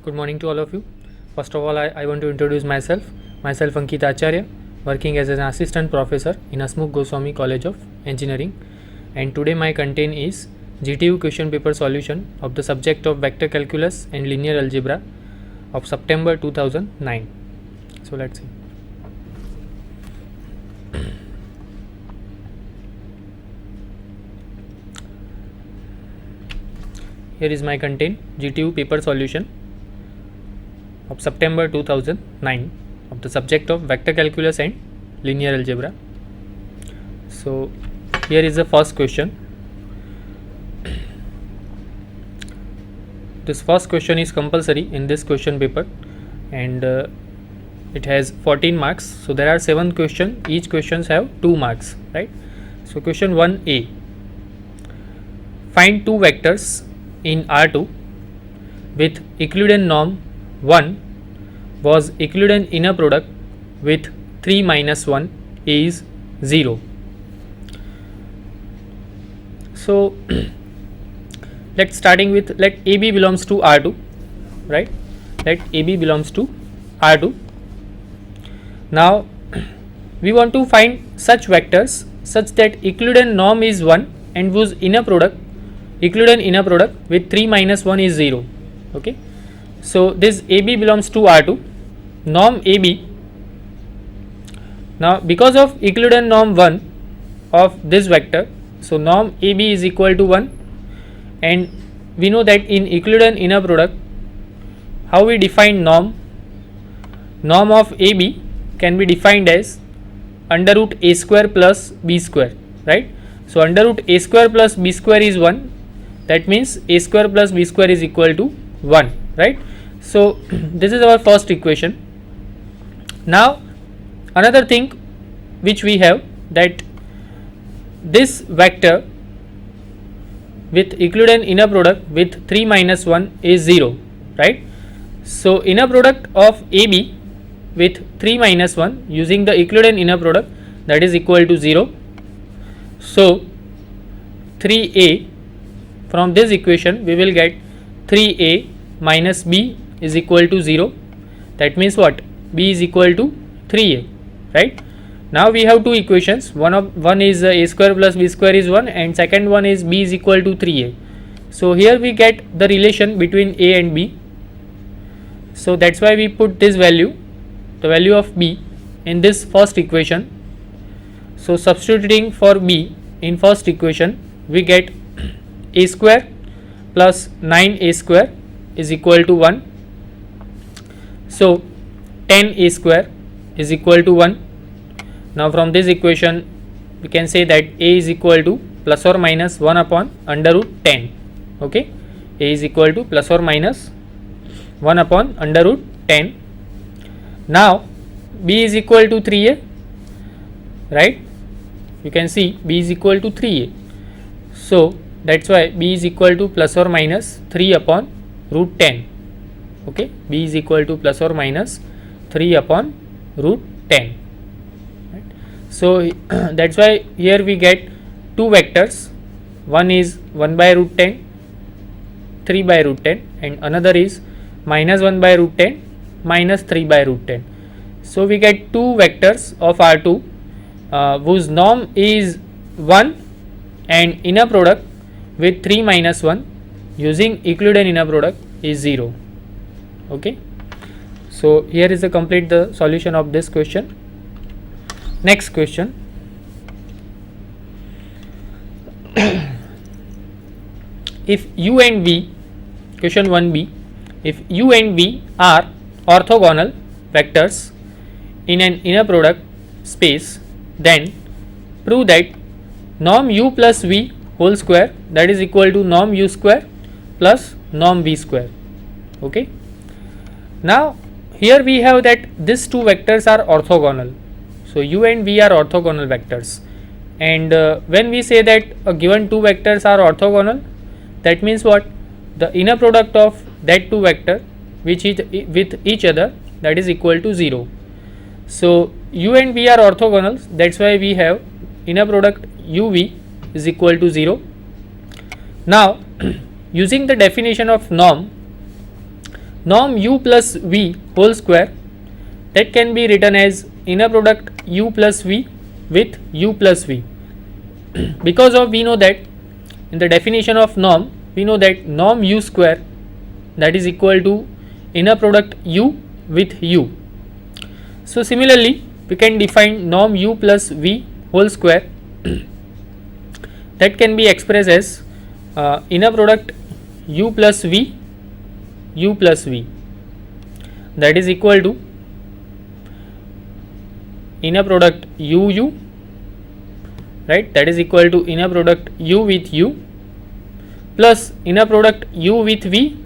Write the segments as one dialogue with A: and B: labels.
A: Good morning to all of you. First of all, I want to introduce myself. Myself Ankit Acharya, working as an assistant professor in Hasmukh Goswami College of Engineering. And today my content is GTU question paper solution of the subject of vector calculus and linear algebra of September 2009. So let's see. Here is my content, GTU paper solution of September 2009 of the subject of vector calculus and linear algebra. So here is the first question. This first question is compulsory in this question paper, and it has 14 marks. So there are 7 questions, each questions have 2 marks, right? So question 1a, find two vectors in R2 with Euclidean norm 1 was Euclidean inner product with 3 minus 1 is 0. So let's starting with, let AB belongs to R2, right? Let AB belongs to R2. Now we want to find such vectors such that Euclidean norm is 1 and whose inner product, Euclidean inner product with 3 minus 1 is 0. Okay. So this AB belongs to R2. Norm AB. Now because of Euclidean norm 1 of this vector, so norm AB is equal to 1, and we know that in Euclidean inner product, how we define norm? Norm of AB can be defined as under root A square plus B square, right? So under root A square plus B square is 1. That means A square plus B square is equal to 1, right? So this is our first equation. Now another thing which we have, that this vector with Euclidean inner product with 3 minus 1 is 0, right? So inner product of AB with 3 minus 1 using the Euclidean inner product, that is equal to 0. So 3a, from this equation we will get 3a minus b is equal to 0. That means what? B is equal to 3a, right? Now we have two equations. One is a square plus b square is 1, and second one is b is equal to 3a. So here we get the relation between a and b. So that's why we put this value, the value of b, in this first equation. So substituting for b in first equation, we get a square plus 9a square is equal to 1. So 10a square is equal to 1. Now from this equation we can say that a is equal to plus or minus 1 upon under root 10. Okay, a is equal to plus or minus 1 upon under root 10. Now b is equal to 3a, right? You can see b is equal to 3a. So that's why b is equal to plus or minus 3 upon root 10. Okay, b is equal to plus or minus 3 upon root 10. Right? So that's why here we get two vectors. One is 1 by root 10, 3 by root 10, and another is minus 1 by root 10, minus 3 by root 10. So we get two vectors of R2 whose norm is 1 and inner product with 3 minus 1 using Euclidean inner product is 0. Okay. So here is the complete the solution of this question. Next question. If u and v, question 1b, if u and v are orthogonal vectors in an inner product space, then prove that norm u plus v whole square, that is equal to norm u square plus norm v square. Okay. Now here we have that these two vectors are orthogonal. So u and v are orthogonal vectors, and when we say that given two vectors are orthogonal, that means what? The inner product of that two vector which is with each other, that is equal to 0. So u and v are orthogonal, that's why we have inner product uv is equal to 0. Now using the definition of norm, norm u plus v whole square, that can be written as inner product u plus v with u plus v. Because of we know that in the definition of norm, we know that norm u square, that is equal to inner product u with u. So similarly we can define norm u plus v whole square, that can be expressed as inner product u plus v, that is equal to inner product u, right, that is equal to inner product u with u plus inner product u with v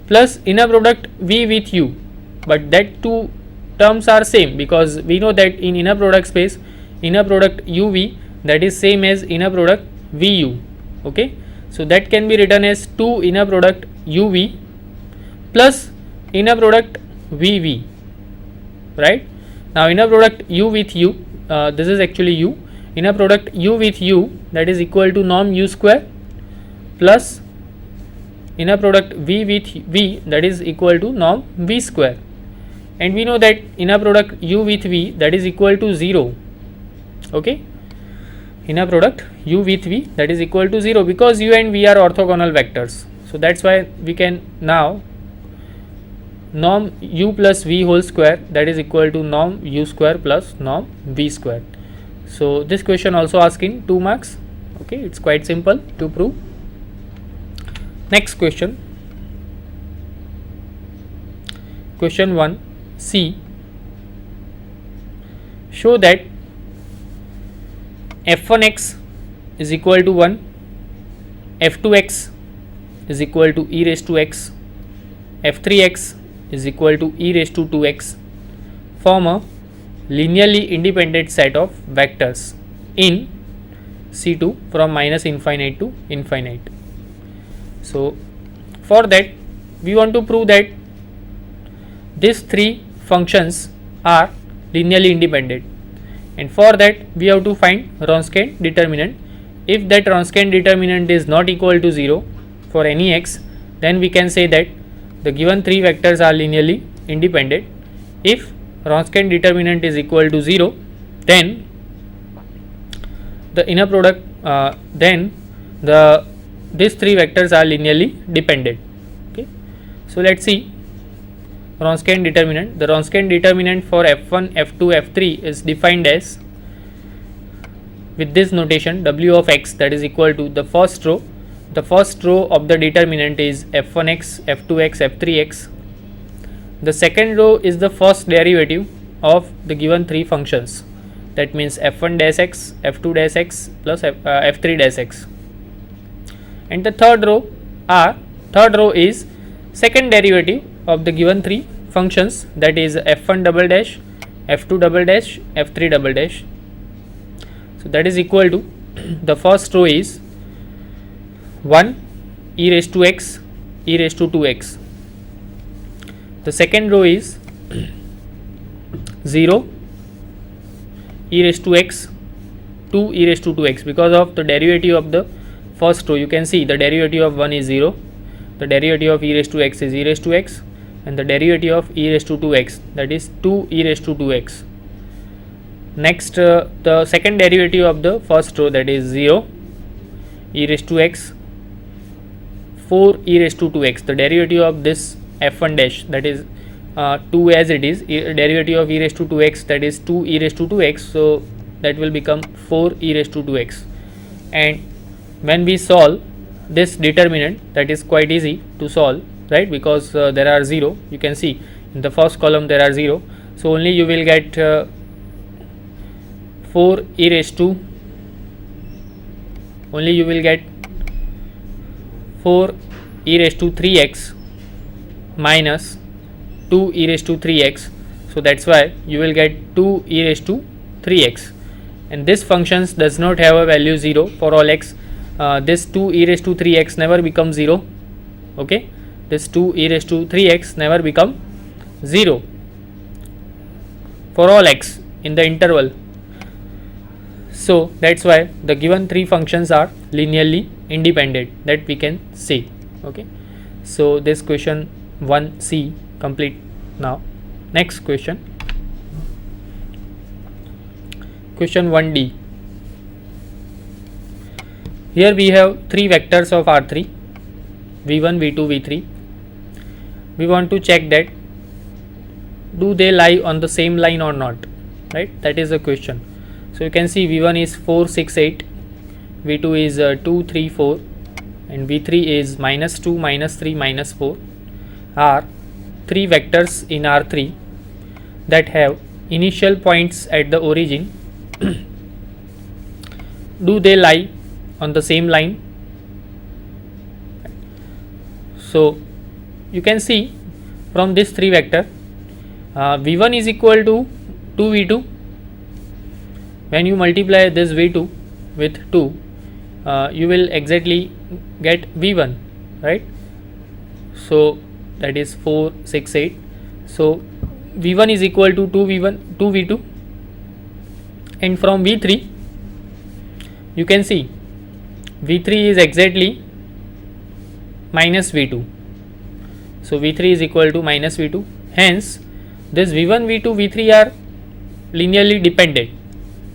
A: plus inner product v with u, but that two terms are same because we know that in inner product space inner product uv, that is same as inner product vu. Okay, so that can be written as 2 inner product uv plus inner product vv, right. Now inner product u with u, this is actually u, inner product u with u, that is equal to norm u square plus inner product v with v, that is equal to norm v square, and we know that inner product u with v, that is equal to 0. Okay, inner product u with v, that is equal to 0 because u and v are orthogonal vectors. So that's why we can now norm u plus v whole square, that is equal to norm u square plus norm v square. So this question also asking 2 marks. Okay, it's quite simple to prove. Next question, question 1 C. Show that f1x is equal to 1, f2x is equal to e raised to x, f3x is equal to e raised to 2x form a linearly independent set of vectors in C2 from minus infinite to infinite. So for that we want to prove that these three functions are linearly independent, and for that we have to find Wronskian determinant. If that Wronskian determinant is not equal to 0 for any x, then we can say that the given three vectors are linearly independent. If Wronskian determinant is equal to 0, then the inner product these three vectors are linearly dependent. Okay, so let's see Wronskian determinant. The Wronskian determinant for f1, f2, f3 is defined as with this notation w of x, that is equal to the first row. The first row of the determinant is f1x, f2x, f3x. The second row is the first derivative of the given three functions, that means f1 dash x, f2 dash x plus f3 dash x. And the third row is second derivative of the given three functions, that is f1 double dash, f2 double dash, f3 double dash. So that is equal to the first row is 1 e raised to x, e raised to 2x. The second row is 0 e raised to x, 2 e raised to 2x. Because of the derivative of the first row, you can see the derivative of 1 is 0, the derivative of e raised to x is e raised to x, and the derivative of e raised to 2x, that is 2 e raised to 2x. Next the second derivative of the first row, that is 0 e raised to x, 4 e raised to 2x. The derivative of this f1 dash, that is 2 as it is, derivative of e raised to 2x, that is 2 e raised to 2x, so that will become 4 e raised to 2x. And when we solve this determinant, that is quite easy to solve, right, because there are 0, you can see in the first column there are 0, so only you will get 4 e raised to, only you will get 4 e raised to 3x minus 2 e raised to 3x, so that's why you will get 2 e raised to 3x, and this functions does not have a value 0 for all x. This 2 e raised to 3x never becomes 0. Okay, this 2 e raised to 3x never become 0 for all x in the interval. So that's why the given three functions are linearly independent, that we can say. Okay, so this question 1C complete. Now next question, question 1D. Here we have three vectors of R3, V1, V2, V3. We want to check that do they lie on the same line or not, right? That is the question. So you can see V1 is 4, 6, 8, V2 is 2, 3, 4, and V3 is -2, -3, -4 are three vectors in R3 that have initial points at the origin. Do they lie on the same line? So you can see from this three vector, V1 is equal to 2V2. When you multiply this V2 with 2, you will exactly get V1, right? So that is 4, 6, 8. So V1 is equal to 2V2, and from V3 you can see V3 is exactly minus V2. So V3 is equal to minus V2. Hence this V1, V2, V3 are linearly dependent,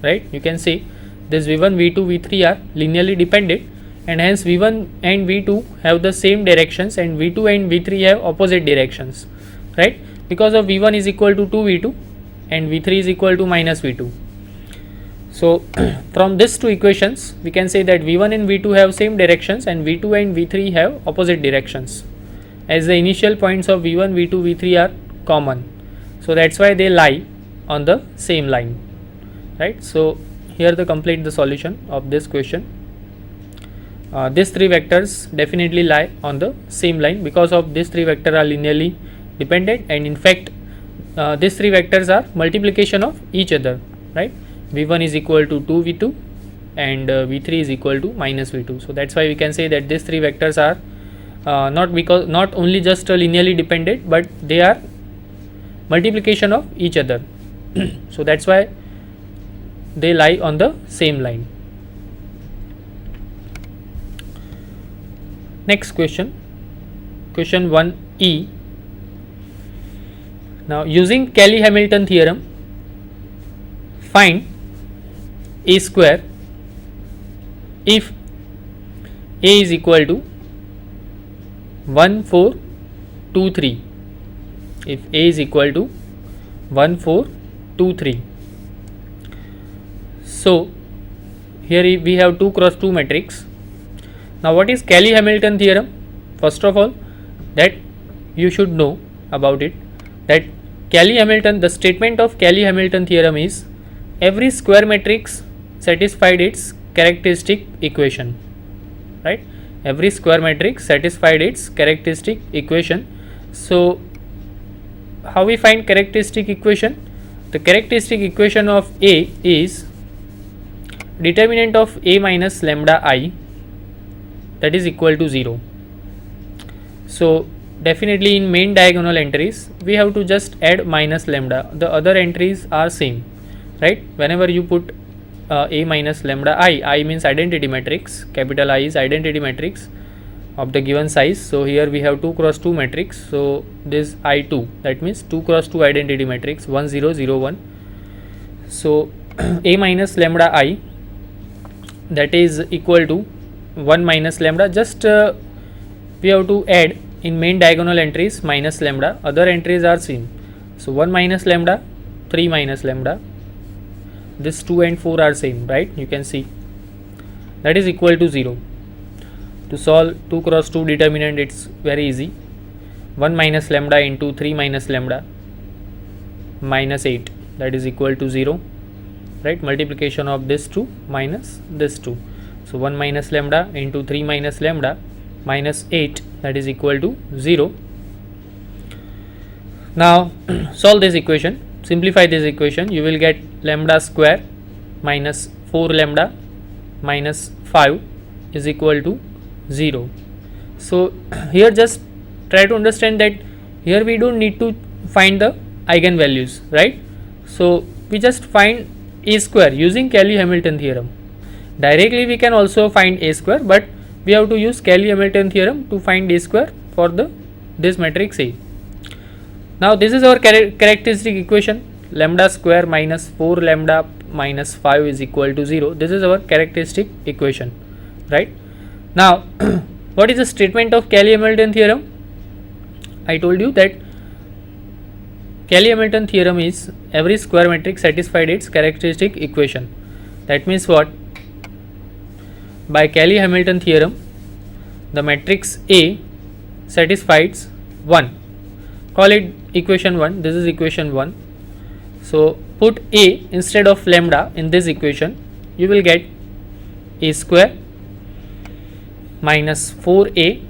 A: right? You can say this V1, V2, V3 are linearly dependent, and hence V1 and V2 have the same directions and V2 and V3 have opposite directions, right? Because of V1 is equal to 2V2 and V3 is equal to minus V2. So from these two equations we can say that V1 and V2 have same directions and V2 and V3 have opposite directions, as the initial points of V1, V2, V3 are common. So that's why they lie on the same line, right? So here the complete the solution of this question. These three vectors definitely lie on the same line because of these three vectors are linearly dependent, and in fact these three vectors are multiplication of each other, right? V1 is equal to 2V2 and V3 is equal to minus V2. So that's why we can say that these three vectors are not only just linearly dependent, but they are multiplication of each other. So that's why they lie on the same line. Next question, question 1E. Now using Cayley-Hamilton theorem, find A square if A is equal to 1, 4, 2, 3. If A is equal to 1, 4, 2, 3. So here we have 2 cross 2 matrix. Now what is Cayley-Hamilton theorem? First of all, that you should know about it, that Cayley-Hamilton, the statement of Cayley-Hamilton theorem is every square matrix satisfied its characteristic equation, right? Every square matrix satisfied its characteristic equation. So how we find characteristic equation? The characteristic equation of A is determinant of A minus lambda I, that is equal to 0. So definitely in main diagonal entries we have to just add minus lambda, the other entries are same, right? Whenever you put A minus lambda I means identity matrix, capital I is identity matrix of the given size. So here we have 2 cross 2 matrix, so this I2, that means 2 cross 2 identity matrix 1 0 0 1. So A minus lambda I, that is equal to 1 minus lambda, just we have to add in main diagonal entries minus lambda, other entries are same. So 1 minus lambda, 3 minus lambda, this 2 and 4 are same, right? You can see that is equal to 0. To solve 2 cross 2 determinant, it's very easy. 1 minus lambda into 3 minus lambda minus 8, that is equal to 0, right? Multiplication of this 2 minus this 2. So 1 minus lambda into 3 minus lambda minus 8, that is equal to 0. Now solve this equation, simplify this equation, you will get lambda square minus 4 lambda minus 5 is equal to 0. So here just try to understand that here we don't need to find the eigenvalues, right? So we just find A square using Cayley-Hamilton theorem. Directly we can also find A square, but we have to use Cayley-Hamilton theorem to find A square for the this matrix A. Now this is our characteristic equation, lambda square minus 4 lambda minus 5 is equal to 0. This is our characteristic equation, right? Now what is the statement of Cayley-Hamilton theorem? I told you that Cayley-Hamilton theorem is every square matrix satisfied its characteristic equation. That means what? By Cayley-Hamilton theorem, the matrix A satisfies 1. Call it equation 1. This is equation 1. So put A instead of lambda in this equation, you will get A square minus 4A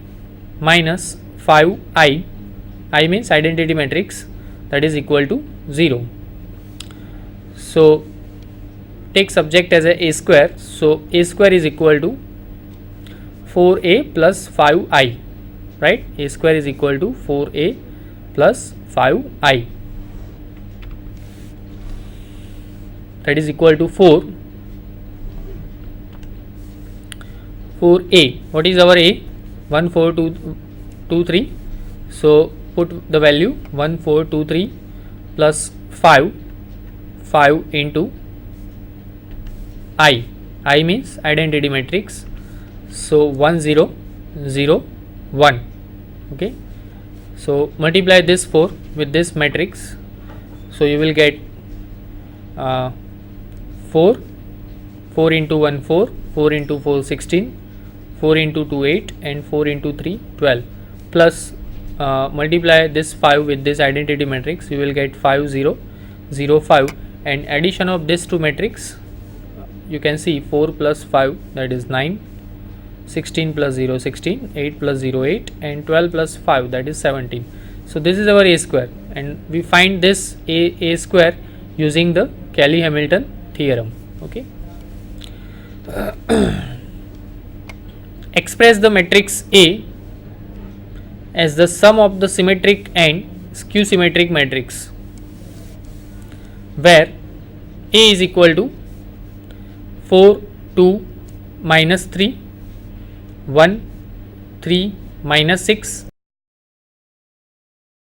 A: minus 5I. I means identity matrix, that is equal to 0. So take subject as a square. So A square is equal to 4A plus 5I, right? A square is equal to 4A plus 5I, that is equal to 4A. What is our A? 1 4 2 3. So put the value 1 4 2 3 plus 5 into I means identity matrix. So 1 0 0 1. Okay, so multiply this 4 with this matrix, so you will get 4 into 1 4, 4 into 4 16, 4 into 2 8 and 4 into 3 12, plus multiply this 5 with this identity matrix, you will get 5 0 0 5, and addition of this two matrix, you can see 4 plus 5, that is 9, 16 plus 0 16, 8 plus 0 8 and 12 plus 5, that is 17. So this is our A square, and we find this A square using the Cayley-Hamilton theorem. Okay. Express the matrix A as the sum of the symmetric and skew symmetric matrix, where A is equal to 4 2 minus 3, 1 3 minus 6,